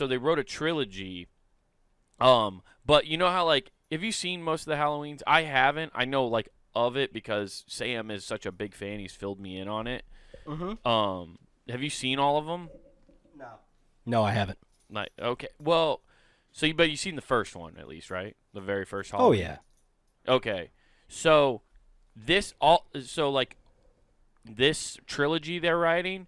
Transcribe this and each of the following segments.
they wrote a trilogy. But you know how, like, have you seen most of the Halloweens? I haven't. I know, like, of it because Sam is such a big fan. He's filled me in on it. Mm-hmm. Have you seen all of them? No. No, I haven't. Like, okay. Well, but you've seen the first one at least, right? The very first Oh, Halloween. yeah. Okay. So this trilogy they're writing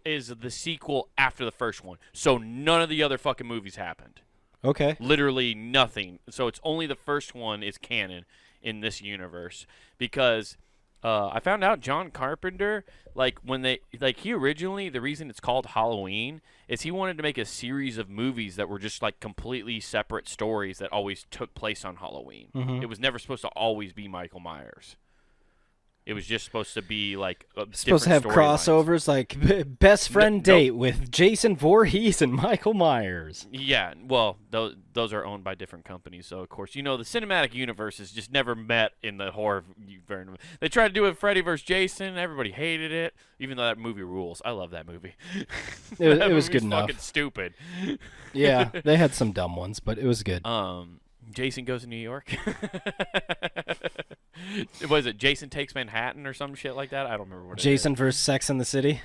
is the sequel after the first one. So none of the other fucking movies happened. Okay. Literally nothing. So it's only the first one is canon in this universe because I found out John Carpenter, like he originally, the reason it's called Halloween is he wanted to make a series of movies that were just like completely separate stories that always took place on Halloween. Mm-hmm. It was never supposed to always be Michael Myers. It was just supposed to be like supposed to have crossovers like best friend date with Jason Voorhees and Michael Myers. Yeah, well, those are owned by different companies, so of course, the cinematic universe has just never met in the horror universe. They tried to do it with Freddy vs. Jason. Everybody hated it, even though that movie rules. I love that movie. It was good enough. Fucking stupid. Yeah, they had some dumb ones, but it was good. Jason Goes to New York. Was it Jason Takes Manhattan or some shit like that? I don't remember what Jason it is. vs. Sex and the City.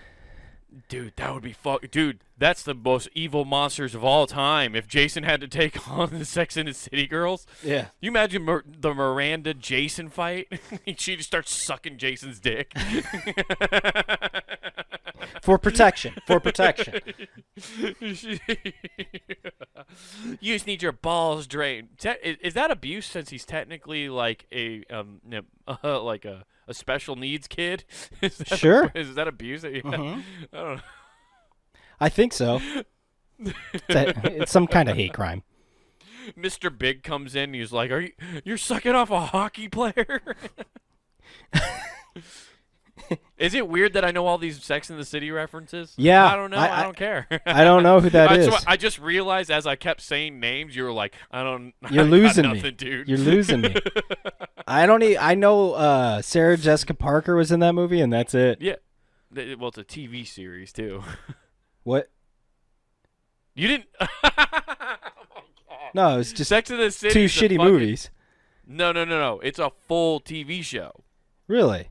Dude, that would be Dude, that's the most evil monsters of all time. If Jason had to take on the Sex and the City girls. Yeah. You imagine the Miranda Jason fight? She just starts sucking Jason's dick. For protection. You just need your balls drained. Is that abuse since he's technically like a special needs kid? Sure. Is that abuse? Yeah. Mm-hmm. I don't know. I think so. It's some kind of hate crime. Mr. Big comes in and he's like, you're sucking off a hockey player? Is it weird that I know all these Sex and the City references? Yeah. I don't know. I don't care. I don't know who that is. I just realized as I kept saying names, you were like, You're losing nothing, me, dude. You're losing me. I know Sarah Jessica Parker was in that movie, and that's it. Yeah. Well, it's a TV series too. What? You didn't? Oh my God. No, it was just Sex and the City. two shitty movies. No. It's a full TV show. Really?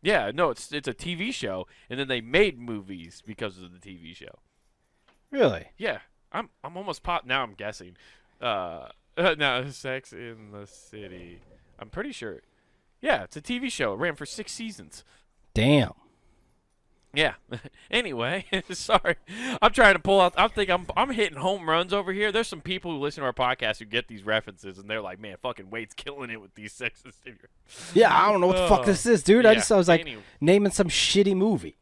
Yeah, no, it's a TV show, and then they made movies because of the TV show. Really? Yeah, I'm almost now. I'm guessing. No, Sex in the City. I'm pretty sure. Yeah, it's a TV show. It ran for 6 seasons. Damn. Yeah. Anyway, sorry. I'm trying to pull out. I'm hitting home runs over here. There's some people who listen to our podcast who get these references, and they're like, "Man, fucking Wade's killing it with these Sex and the City." Yeah, I don't know what the fuck this is, dude. Yeah, I was like naming some shitty movie.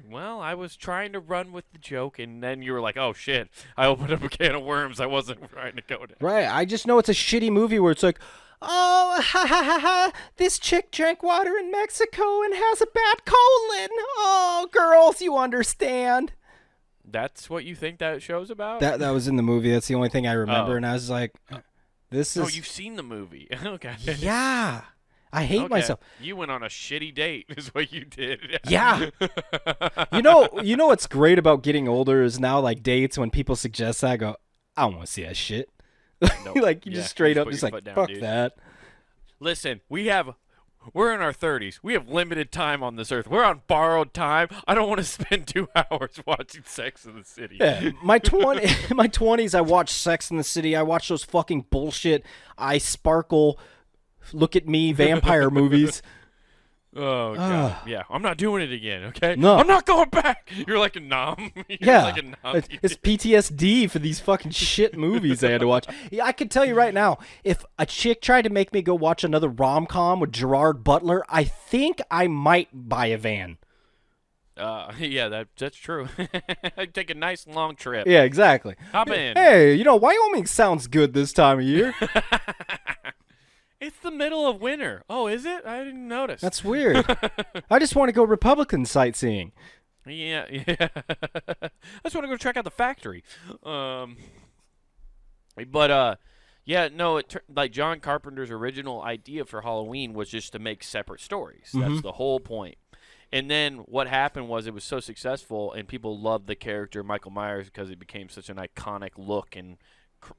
Well, I was trying to run with the joke, and then you were like, "Oh shit!" I opened up a can of worms. I wasn't trying to go down. Right. I just know it's a shitty movie where it's like, oh, ha ha ha ha! This chick drank water in Mexico and has a bad colon. Oh, girls, you understand. That's what you think that show's about? That was in the movie. That's the only thing I remember, and I was like, "This is." Oh, you've seen the movie? Okay. Yeah. I hate myself. You went on a shitty date, is what you did. Yeah. You know what's great about getting older is now, like, dates, when people suggest that, I go, I don't want to see that shit. Nope. Like, you just straight up, just like, down, fuck dude. that. Listen, we're in our 30s. We have limited time on this earth. We're on borrowed time. I don't want to spend 2 hours watching Sex in the City. Yeah, my 20s, I watched Sex in the City. I watched those fucking bullshit, I Sparkle, Look at Me vampire movies. Oh, God. Yeah, I'm not doing it again, okay? No. I'm not going back. You're like a nom. Like it's PTSD for these fucking shit movies I had to watch. Yeah, I can tell you right now, if a chick tried to make me go watch another rom-com with Gerard Butler, I think I might buy a van. Yeah, that's true. Take a nice long trip. Yeah, exactly. Hop in. Hey, Wyoming sounds good this time of year. It's the middle of winter. Oh, is it? I didn't notice. That's weird. I just want to go Republican sightseeing. Yeah. I just want to go check out the factory. Like John Carpenter's original idea for Halloween was just to make separate stories. Mm-hmm. That's the whole point. And then what happened was it was so successful, and people loved the character Michael Myers because it became such an iconic look and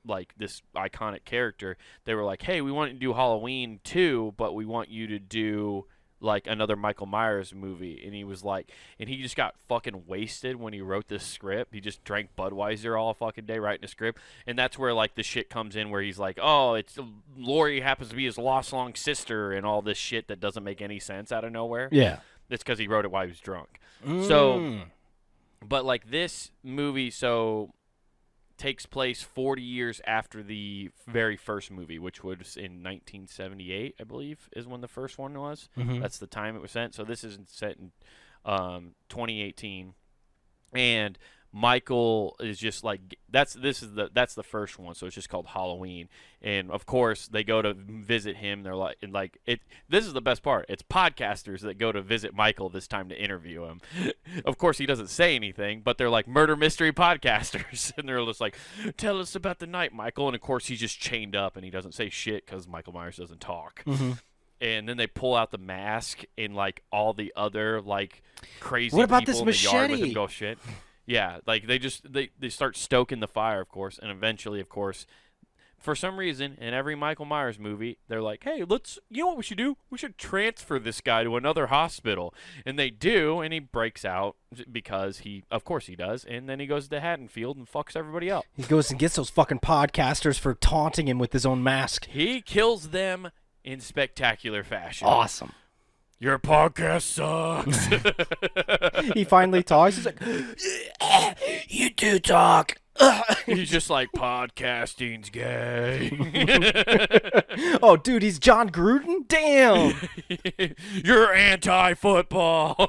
like this iconic character. They were like, hey, we want you to do Halloween 2, but we want you to do like another Michael Myers movie. And he was like, and he just got fucking wasted when he wrote this script. He just drank Budweiser all fucking day writing a script. And that's where like the shit comes in where he's like, oh, it's Lori happens to be his lost long sister and all this shit that doesn't make any sense out of nowhere. Yeah. It's because he wrote it while he was drunk. So, but like this movie, takes place 40 years after the very first movie, which was in 1978, I believe, is when the first one was. That's the time it was set. So this is set in 2018, and Michael is just like that's the first one. So it's just called Halloween, and of course they go to visit him. They're like, this is the best part. It's podcasters that go to visit Michael this time to interview him. Of course he doesn't say anything, but they're like murder mystery podcasters, and they're just like, tell us about the night, Michael. And of course he's just chained up and he doesn't say shit because Michael Myers doesn't talk. And then they pull out the mask, and like all the other like crazy what about people this in the yard with machete? him go shit. Yeah, like they start stoking the fire, of course, and eventually, of course, for some reason, in every Michael Myers movie, they're like, hey, you know what we should do? We should transfer this guy to another hospital. And they do, and he breaks out because of course he does, and then he goes to Haddonfield and fucks everybody up. He goes and gets those fucking podcasters for taunting him with his own mask. He kills them in spectacular fashion. Awesome. Your podcast sucks. He finally talks. He's like, you do talk. He's just like, podcasting's gay. Oh, dude, he's John Gruden? Damn. You're anti-football.